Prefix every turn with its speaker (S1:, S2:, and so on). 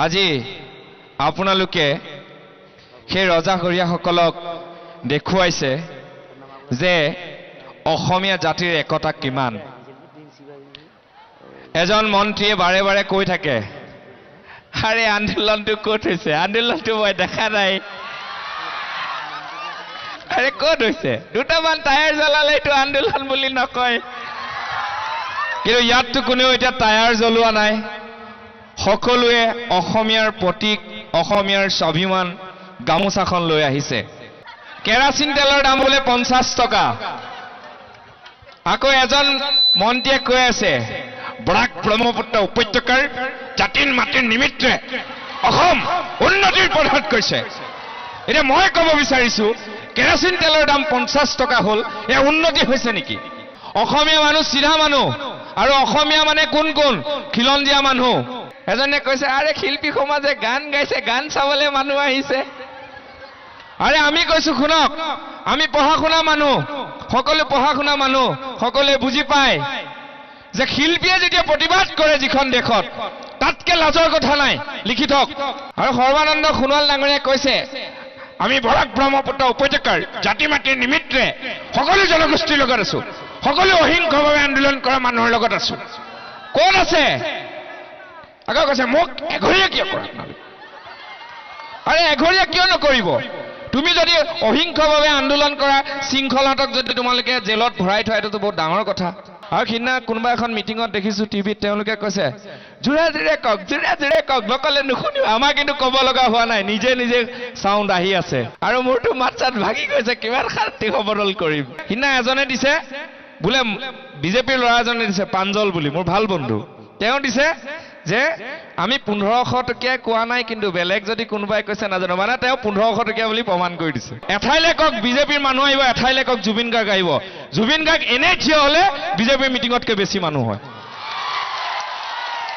S1: আজি আপোনালোকে সেই ৰজাঘৰীয়াসকলক দেখুৱাইছে যে অসমীয়া জাতিৰ একতা কিমান। এজন মন্ত্ৰীয়ে বাৰে বাৰে কৈ থাকে, আৰে আন্দোলনটো ক'ত হৈছে? আন্দোলনটো মই দেখা নাই। আৰে ক'ত হৈছে? দুটামান টায়াৰ জ্বলালে এইটো আন্দোলন বুলি নকয়। কিন্তু ইয়াততো কোনেও এতিয়া টায়াৰ জ্বলোৱা নাই। সকলোৱে অসমীয়াৰ প্ৰতীক, অসমীয়াৰ স্বাভিমান গামোচাখন লৈ আহিছে। কেৰাচিন তেলৰ দাম বোলে 50 টকা। আকৌ এজন মন্ত্ৰীয়ে কৈ আছে, বৰাক ব্ৰহ্মপুত্ৰ উপত্যকাৰ জাতিৰ মাটিৰ নিমিত্তে অসম উন্নতিৰ পথত গৈছে। এতিয়া মই ক'ব বিচাৰিছো, কেৰাচিন তেলৰ দাম 50 টকা হ'ল, এয়া উন্নতি হৈছে নেকি? অসমীয়া মানুহ চিধা মানুহ, আৰু অসমীয়া মানে কোন কোন? খিলঞ্জীয়া মানুহ। এজনে কৈছে, আৰে শিল্পী সমাজে গান গাইছে, গান চাবলৈ মানুহ আহিছে। আৰে আমি কৈছো শুনক, আমি পঢ়া শুনা মানুহ, সকলো পঢ়া শুনা মানুহ, সকলোৱে বুজি পায় যে শিল্পীয়ে যেতিয়া প্ৰতিবাদ কৰে যিখন দেশত, তাতকে লাজৰ কথা নাই, লিখি থওক। আৰু সৰ্বানন্দ সোণোৱাল ডাঙৰীয়াই কৈছে, আমি বৰাক ব্ৰহ্মপুত্ৰ উপত্যকাৰ জাতি মাটিৰ নিমিত্তে সকলো জনগোষ্ঠীৰ লগত আছো, সকলো অহিংসভাৱে আন্দোলন কৰা মানুহৰ লগত আছো। ক'ত আছে? আকৌ কৈছে, মোক এঘৰীয়া কিয় কৰা? আৰে এঘৰীয়া কিয় নকৰিব? তুমি যদি অহিংসভাৱে আন্দোলন কৰা শৃংখলাতক যদি তোমালোকে জেলত ভৰাই থোৱা, এইটোতো বহুত ডাঙৰ কথা। আৰু সিদিনা কোনোবা এখন মিটিঙত দেখিছো টিভিত, তেওঁলোকে কৈছে, জোৰে জোৰে কওক, জোৰে জোৰে কওক, নকলে নুশুনিব। আমাৰ কিন্তু ক'ব লগা হোৱা নাই, নিজে নিজে চাউণ্ড আহি আছে। আৰু মোৰতো মাত চাত ভাগি গৈছে, কিমান শান্তি সবদল কৰিম। সিদিনা এজনে দিছে বোলে, বিজেপিৰ ল'ৰা এজনে দিছে, প্ৰাঞ্জল বুলি, মোৰ ভাল বন্ধু। তেওঁ দিছে যে আমি 1500 টকীয়াই কোৱা নাই, কিন্তু বেলেগ যদি কোনোবাই কৈছে নাজানো, মানে তেওঁ 1500 টকীয়া বুলি প্ৰমাণ কৰি দিছে। এঠাইলে কওক বিজেপিৰ মানুহ আহিব, এঠাইলে কওক জুবিন গাৰ্গ আহিব। জুবিন গাৰ্গ এনেই থিয় হলে বিজেপিৰ মিটিঙতকৈ বেছি মানুহ হয়।